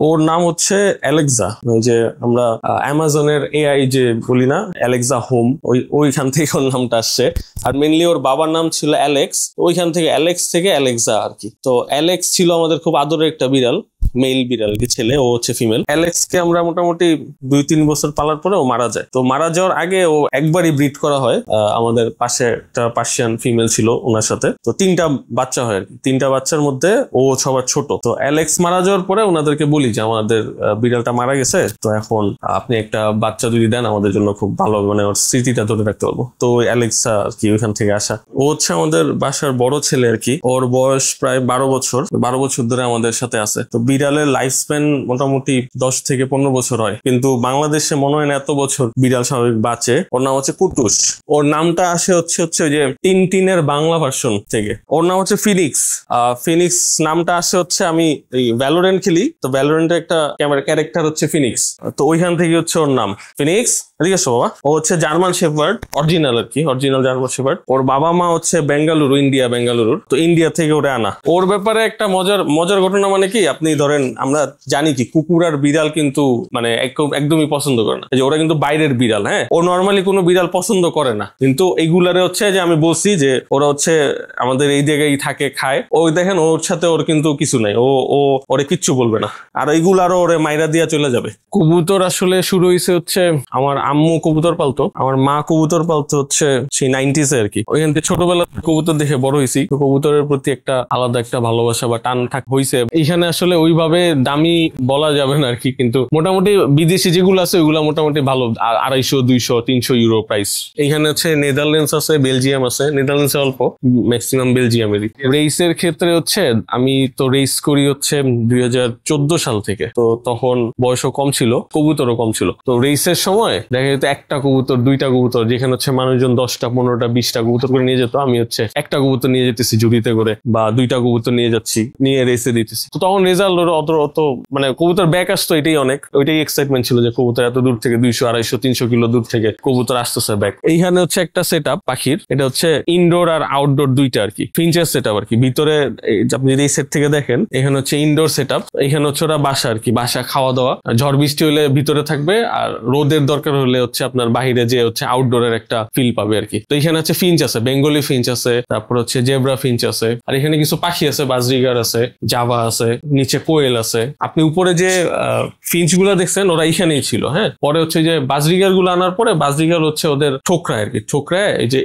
ওর নাম হচ্ছে অ্যালেক্সা। ওই যে আমরা অ্যামাজনের এআই যে বলি না, অ্যালেক্সা হোম, ওইখান থেকে ওর নামটা আসছে। আর মেনলি ওর বাবার নাম ছিল অ্যালেক্স, ওইখান থেকে অ্যালেক্স থেকে অ্যালেক্সা আর কি। তো অ্যালেক্স ছিল আমাদের খুব আদরের একটা বিড়াল, মেল বিড়াল কি ছেলে, ও হচ্ছে ফিমেল। অ্যালেক্সকে আমরা মোটামুটি 2-3 বছর পালার পরে ও মারা যায়। তো মারা যাওয়ার আগে ও একবারই ব্রিড করা হয়, আমাদের পাশে একটা পার্সিয়ান ফিমেল ছিল ওনার সাথে। তো 3টা বাচ্চা হয় আর কি। 3টা বাচ্চার মধ্যে ও সবার ছোট। তো অ্যালেক্স মারা যাওয়ার পরে ওনাদেরকে বলি যে আমাদের বিড়ালটা মারা গেছে, তো এখন আপনি একটা বাচ্চা যদি দেন আমাদের জন্য খুব ভালো, মানে ওর স্মৃতিটা ধরে রাখতে পারবো। তো অ্যালেক্সা আর কি ওইখান থেকে আসা। ও হচ্ছে আমাদের বাসার বড় ছেলে আর কি। ওর বয়স প্রায় 12 বছর, 12 বছর ধরে আমাদের সাথে আছে। তো বিড়ালের লাইফ স্প্যান মোটামুটি 10 থেকে 15 বছর হয়, কিন্তু বাংলাদেশে মনে হয় না এত বছর বিড়াল স্বাভাবিক বাঁচে। ওর নাম হচ্ছে কুটুস। ওর নামটা আসে হচ্ছে ওই যে টিনটিনের বাংলা ভার্সন থেকে। ওর নাম হচ্ছে ফিনিক্স। ফিনিক্স নামটা আসে হচ্ছে, আমি এই ভ্যালোরেন্ট খেলি, তো ভ্যালোরেন্টের একটা ক্যারেক্টার হচ্ছে ফিনিক্স, তো ওইখান থেকে হচ্ছে ওর নাম ফিনিক্স। এদিকে আসো বাবা। ও হচ্ছে জার্মান শেফার্ড, অরিজিনাল আর কি, অরিজিনাল জার্মান শেফার্ড। ওর বাবা মা হচ্ছে বেঙ্গালুরু, ইন্ডিয়া, বেঙ্গালুরুর। তো ইন্ডিয়া থেকে ওরে আনা। ওর ব্যাপারে একটা মজার ঘটনা, মানে কি, আপনি ধরেন আমরা জানি কি কুকুর আর বিড়াল কিন্তু মানে একদমই পছন্দ করে না, যে ওরা কিন্তু বাইরের বিড়াল। হ্যাঁ, ও নর্মালি কোনো বিড়াল পছন্দ করে না, কিন্তু এইগুলারে হচ্ছে যে আমি বলছি যে ওরা হচ্ছে আমাদের এই জায়গায় থাকে, খায়। ওই দেখেন ওর সাথে ওর কিন্তু কিছু নাই, ওরে কিচ্ছু বলবে না, আর এইগুলারও ওরে মাইরা দিয়া চলে যাবে। কবুতর আসলে শুরু হয়েছে হচ্ছে আমার আম্মু কবুতর পালতো, আমার মা কবুতর পালতো হচ্ছে সেই 90s আর কি। ওইখান থেকে ছোটবেলা কবুতর দেখে বড় হয়েছি। তো কবুতরের প্রতি একটা আলাদা একটা ভালোবাসা বা টান হয়েছে। এইখানে আসলে ওইভাবে দামি বলা যাবে না আর কি, কিন্তু মোটামুটি বিদেশি যেগুলো আছে ওইগুলো মোটামুটি ভালো, 250, 200, 300 ইউরো প্রাইস। এইখানে হচ্ছে নেদারল্যান্ডস আছে, বেলজিয়াম আছে। নেদারল্যান্ডসে অল্প, ম্যাক্সিমাম বেলজিয়ামেরই। রেসের ক্ষেত্রে হচ্ছে আমি তো রেস করি হচ্ছে 2014 সাল থেকে। তো তখন বয়সও কম ছিল, কবুতরও কম ছিল। তো রেসের সময় দেখা যেত একটা কবুতর, 2টা কবুতর, যেখানে হচ্ছে মানুষজন 10টা, 15টা, 20টা কবুতর করে নিয়ে যেত, আমি হচ্ছে একটা কবুতর নিয়ে যেতেছি ঝুড়িতে করে, বা 2টা কবুতর নিয়ে যাচ্ছি, নিয়ে রেসে দিতেছি। তো তখন রেজাল্ট অত মানে কবুতর ব্যাক আসতো, এটাই অনেক, ওইটাই এক্সাইটমেন্ট ছিল যে কবুতর এত দূর থেকে 200, 250, 300 কিলো দূর থেকে কবুতর আসতেছে ব্যাক। এইখানে হচ্ছে একটা সেট আপ পাখির, এটা হচ্ছে ইনডোর আর আউটডোর দুইটা আর কি, ফিঞ্চের সেট আপ আর কি। ভিতরে আপনি যদি এই সেট থেকে দেখেন, এখানে হচ্ছে ইনডোর সেট আপ, এখানে হচ্ছে ওরা বাসা আর কি, বাসা, খাওয়া দাওয়া, ঝড় বৃষ্টি হলে ভিতরে থাকবে, আর রোদের দরকার হলে হচ্ছে আপনার বাহিরে যে হচ্ছে আউটডোরের একটা ফিল পাবে আর কি। তো এখানে হচ্ছে ফিঞ্চ আছে, বেঙ্গলি ফিঞ্চ আছে, তারপর হচ্ছে জেব্রা ফিঞ্চ আছে, আর এখানে কিছু পাখি আছে, বাজরিগার আছে, জাভা আছে, নিচে কোয়েল আছে। আপনি উপরে যে ফিঞ্চ গুলা দেখছেন ওরা এখানেই ছিল। হ্যাঁ, পরে হচ্ছে যে বাজরিগার গুলো আনার পরে, বাজরিগার হচ্ছে ওদের ঠোকরায় আর কি, ঠোকরায় এই যে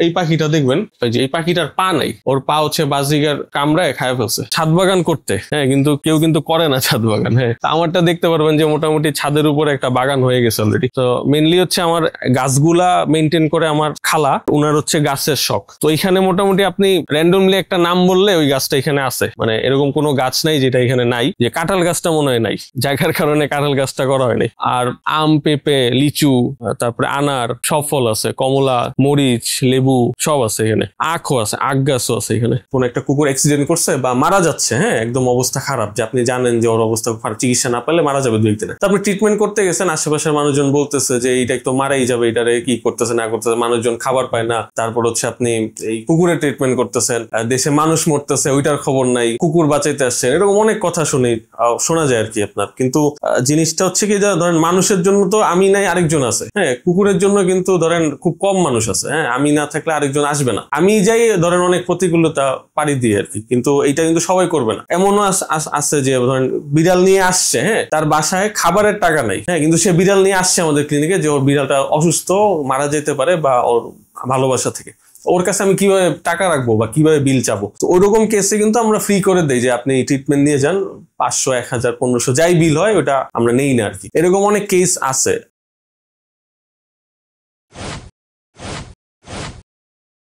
এই পাখিটা দেখবেন, এই যে এই পাখিটার পা নাই, ওর পা হচ্ছে বাজরিগার কামড়ায় খায় ফেলছে। ছাদ বাগান করতে, হ্যাঁ, কিন্তু কেউ কিন্তু করে না ছাদ বাগান। হ্যাঁ, আমারটা দেখতে পারবেন যে মোটামুটি ছাদের উপরে একটা বাগান হয়ে গেছে অলরেডি। তো মেনলি হচ্ছে আমার গাছগুলা মেনটেন করে আমার খালা, উনার হচ্ছে গাছের শখ। তো এখানে মোটামুটি আপনি র্যান্ডমলি একটা নাম বললে ওই গাছটা এখানে আছে, মানে এরকম কোনো গাছ নাই যেটা এখানে নাই। যে কাঁঠাল গাছটা মনে হয় নাই, জায়গার কারণে কাঁঠাল গাছটা করা হয়নি। আর আম, পেঁপে, লিচু, তারপরে আনার, সব ফল আছে, কমলা, মরিচ, লেবু সব আছে এখানে, আখও আছে, আখ গাছও আছে এখানে। কোন একটা কুকুর অ্যাক্সিডেন্ট করছে বা মারা যাচ্ছে, হ্যাঁ, একদম অবস্থা খারাপ, যে আপনি জানেন যে ওর অবস্থা খারাপ, চিকিৎসা না পেলে মারা যাবে 2 দিনে। তো আপনি ট্রিটমেন্ট করতে গেছেন, আশেপাশের মানুষজন বলতেছে যে এইটা তো মারাই যাবে, এটারে কি করতেছে না করতেছে, মানুষজন খাবার পায় না। তারপর হচ্ছে আপনি এই কুকুরের ট্রিটমেন্ট করতেছেন, দেশে মানুষ মরতেছে, ওইটার খবর নাই, কুকুর বাঁচাইতে আসছেন, এরকম অনেক কথা শোনা যায় আর কি আপনার। কিন্তু জিনিসটা হচ্ছে কি, ধরেন মানুষের জন্য তো আমি নাই, আরেকজন আছে। হ্যাঁ, কুকুরের জন্য কিন্তু ধরেন খুব কম মানুষ আছে। হ্যাঁ, আমি না থাকলে আরেকজন আসবে না, আমি যাই ধরেন অনেক প্রতিকূলতা পাড়ি দিয়ে আর কি, কিন্তু এইটা কিন্তু সবাই করবে না। এমনও আছে যে ধরেন বিড়াল নিয়ে আসছে, হ্যাঁ, তার বাসায় খাবারের টাকা নাই, হ্যাঁ, কিন্তু সে বিড়াল নিয়ে আসছে আমাদের ক্লিনিকে, যে ওর বিড়ালটা অসুস্থ, মারা যেতে পারে, বা ওর ভালোবাসা থেকে ওর কাছে আমি কিভাবে টাকা রাখবো বা কিভাবে বিল চাবো। তো ওরকম কেসে কিন্তু আমরা ফ্রি করে দেই, যে আপনি ট্রিটমেন্ট নিয়ে যান, 500, 1000, 1500 যাই বিল হয় ওটা আমরা নেই না আর কি। এরকম অনেক কেস আছে।